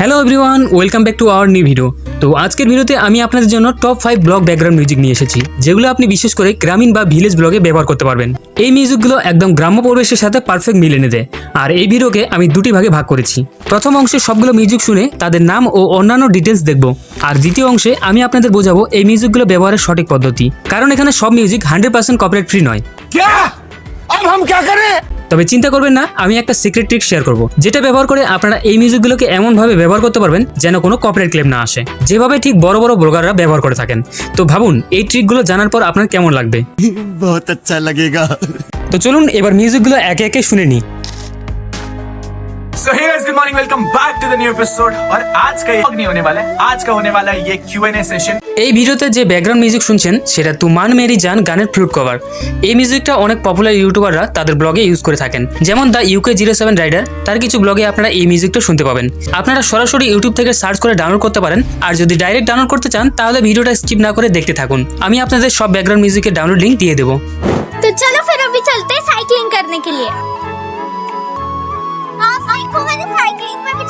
Hello everyone, welcome back to our new video. তো আজকের ভিডিওতে আমি আপনাদের জন্য টপ 5 ব্লগ ব্যাকগ্রাউন্ড মিউজিক নিয়ে এসেছি, যেগুলো আপনি বিশেষ করে গ্রামীণ বা ভিলেজ ব্লগে ব্যবহার করতে পারবেন। এই মিউজিকগুলো একদম গ্রাম্য পরিবেশের সাথে পারফেক্ট মিল এনে দেয়। আর এই ভিডিওকে আমি দুটি ভাগে ভাগ করেছি। প্রথম অংশে সবগুলো মিউজিক শুনে তাদের নাম ও অন্যান্য ডিটেলস দেখব, আর দ্বিতীয় অংশে আমি আপনাদের বোঝাবো এই মিউজিকগুলো ব্যবহারের সঠিক পদ্ধতি, কারণ এখানে সব মিউজিক 100% কপিরাইট ফ্রি নয়। তবে চিন্তা করবেন না, আমি একটা সিক্রেট ট্রিক শেয়ার করব, যেটা ব্যবহার করে আপনারা এই মিউজিকগুলোকে এমন ভাবে ব্যবহার করতে পারবেন যেন কোনো কপিরাইট ক্লেম না আসে, যেভাবে ঠিক বড় বড় ব্লগাররা ব্যবহার করে থাকেন। তো ভাবুন, এই ট্রিকগুলো জানার পর আপনার কেমন লাগবে। बहुत अच्छा लगेगा। তো চলুন এবার মিউজিকগুলো একে একে শুনে নিই। So hey guys, good morning, welcome back to the new episode। और आज का ये नहीं होने वाला है, आज का होने वाला है ये Q&A सेशन। এই ভিডিওতে যে ব্যাকগ্রাউন্ড মিউজিক শুনছেন সেটা তুমান মেরি জান গানের ফ্লুট কভার। এই মিউজিকটা অনেক পপুলার ইউটিউবাররা তাদের ব্লগে ইউজ করে থাকেন, যেমন দ্য UK07 রাইডার, তার কিছু ব্লগে আপনারা এই মিউজিকটা শুনতে পাবেন। আপনারা সরাসরি ইউটিউব থেকে সার্চ করে ডাউনলোড করতে পারেন, আর যদি ডাইরেক্ট ডাউনলোড করতে চান তাহলে ভিডিওটা স্কিপ না করে দেখতে থাকুন। আমি আপনাদের সব ব্যাকগ্রাউন্ড মিউজিকের ডাউনলোড লিংক দিয়ে দেবো। तो चलो फिर अभी चलते हैं साइकिलिंग करने के लिए। साइकिलिंग में भी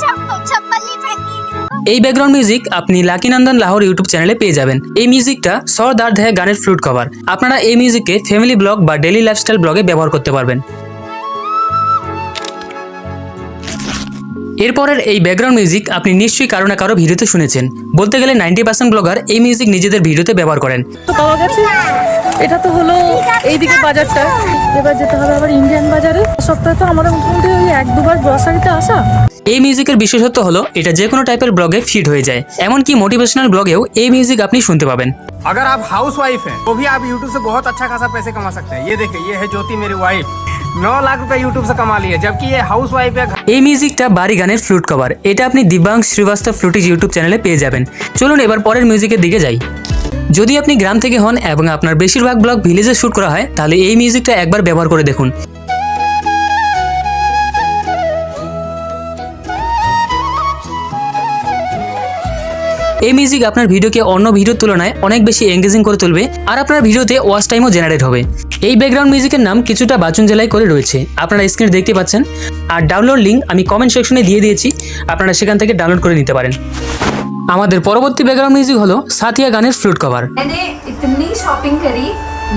चप्पल ली साइकिलिंग। এই ব্যাকগ্রাউন্ড মিউজিক আপনি লাকি নন্দন লাহোর ইউটিউব চ্যানেলে পেয়ে যাবেন। এই মিউজিকটা সর দার্দ হ্যায় গানের ফ্লুট কভার। আপনারা এই মিউজিককে ফ্যামিলি ব্লগ বা ডেইলি লাইফস্টাইল ব্লগে ব্যবহার করতে পারবেন। এরপরের এই ব্যাকগ্রাউন্ড মিউজিক আপনি নিশ্চয়ই কারো না কারো ভিডিওতে শুনেছেন। বলতে গেলে 90% ব্লগার এই মিউজিক নিজেদের ভিডিওতে ব্যবহার করেন। তো পাওয়া গেছে, এটা তো হলো এইদিকে বাজারটা, এবার যেতে হবে আবার ইন্ডিয়ান বাজারে। সপ্তাহে তো আমাদের মোটামুটি ওই 1-2 বার গ্রসারিতে আসা। এই মিউজিকের বিশেষত্ব হলো এটা যে কোনো টাইপের ব্লগে ফিট হয়ে যায়, এমনকি মোটিভেশনাল ব্লগেও এই মিউজিক আপনি শুনতে পাবেন। अगर आप हाउस वाइफ हैं तो भी आप यूट्यूब से बहुत अच्छा खासा पैसे कमा सकते हैं। ये देखिए, ये है ज्योति मेरी वाइफ, 9 लाख रुपए यूट्यूब से कमा ली है, जबकि ये हाउस वाइफ है। এই মিউজিকটা বাড়ি গানের ফ্লুট কভার। এটা আপনি দিব্যাংশ শ্রীবাস্তব ফ্লুটিজ ইউটিউব চ্যানেলে পেয়ে যাবেন। চলুন এবার পরের মিউজিকের দিকে যাই। যদি আপনি গ্রাম থেকে হন এবং আপনার বেশিরভাগ ব্লগ ভিলেজে শুট করা হয়, তাহলে এই মিউজিকটা একবার ব্যবহার করে দেখুন। এই মিউজিক আপনার ভিডিওকে অন্য ভিডিওর তুলনায় অনেক বেশি এঙ্গেজিং করে তুলবে, আর আপনার ভিডিওতে ওয়াচ টাইমও জেনারেট হবে। এই ব্যাকগ্রাউন্ড মিউজিকের নাম কিছুটা বাচন জেলায় করে রয়েছে, আপনারা স্ক্রিনে দেখতে পাচ্ছেন। আর ডাউনলোড লিঙ্ক আমি কমেন্ট সেকশনে দিয়ে দিয়েছি, আপনারা সেখান থেকে ডাউনলোড করে নিতে পারেন। আমাদের পরবর্তী ব্যাকগ্রাউন্ড মিউজিক হলো সাথিয়া গানের ফ্লুট কভার। मैंने इतनी शॉपिंग करी,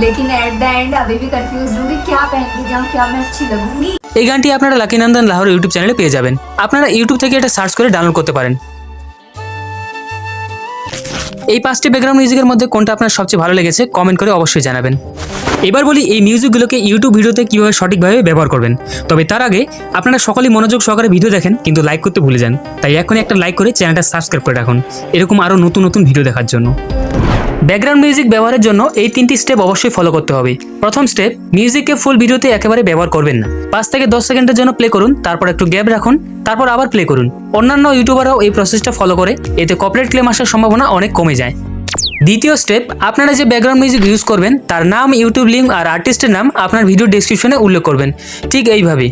लेकिन एट द एंड अभी भी कंफ्यूज हूँ कि क्या पहन के जाऊँ, क्या मैं अच्छी लगूंगी। এই গানটি আপনারা লাকি নন্দন লাহোর ইউটিউব চ্যানেলে পেয়ে যাবেন। আপনারা ইউটিউব থেকে এটা সার্চ করে ডাউনলোড করতে পারেন। এই 5টি ব্যাকগ্রাউন্ড মিউজিকের মধ্যে কোনটা আপনার সবচেয়ে ভালো লেগেছে কমেন্ট করে অবশ্যই জানাবেন। এবার বলি এই মিউজিকগুলোকে ইউটিউব ভিডিওতে কিভাবে সঠিকভাবে ব্যবহার করবেন। তবে তার আগে আপনারা সকলেই মনোযোগ সহকারে ভিডিও দেখেন, কিন্তু লাইক করতে ভুলে যান। তাই এখনই একটা লাইক করে চ্যানেলটা সাবস্ক্রাইব করে রাখুন, এরকম আরও নতুন নতুন ভিডিও দেখার জন্য। ব্যাকগ্রাউন্ড মিউজিক ব্যবহারের জন্য এই 3টি স্টেপ অবশ্যই ফলো করতে হবে। প্রথম স্টেপ, মিউজিককে ফুল ভিডিওতে একেবারে ব্যবহার করবেন না। 5 থেকে 10 সেকেন্ডের জন্য প্লে করুন, তারপর একটু গ্যাপ রাখুন, তারপর আবার প্লে করুন। অন্যান্য ইউটিউবাররাও এই প্রসেসটা ফলো করে, এতে কপিরাইট ক্লেম আসার সম্ভাবনা অনেক কমে যায়। দ্বিতীয় স্টেপ, আপনারা যে ব্যাকগ্রাউন্ড মিউজিক ইউজ করবেন তার নাম, ইউটিউব লিঙ্ক আর আর্টিস্টের নাম আপনার ভিডিও ডেসক্রিপশনে উল্লেখ করবেন। ঠিক এইভাবে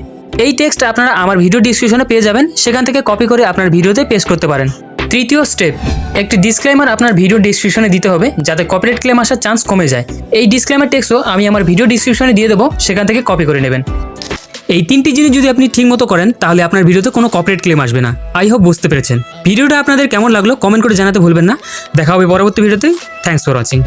এই টেক্সট আপনারা আমার ভিডিও ডেসক্রিপশনে পেয়ে যাবেন, সেখান থেকে কপি করে আপনার ভিডিওতে পেস্ট করতে পারেন। তৃতীয় স্টেপ, একটি ডিসক্লেমার আপনার ভিডিও ডেসক্রিপশনে দিতে হবে, যাতে কপিরাইট ক্লেম আসার চান্স কমে যায়। এই ডিসক্লেমার টেক্সটও আমি আমার ভিডিও ডেসক্রিপশনে দিয়ে দেবো, সেখান থেকে কপি করে নেবেন। এই 3টি জিনিস যদি আপনি ঠিকমতো করেন তাহলে আপনার ভিডিওতে কোনো কপিরাইট ক্লেম আসবে না। আই হোপ বুঝতে পেরেছেন। ভিডিওটা আপনাদের কেমন লাগলো কমেন্ট করে জানাতে ভুলবেন না। দেখা হবে পরবর্তী ভিডিওতে। Thanks for watching.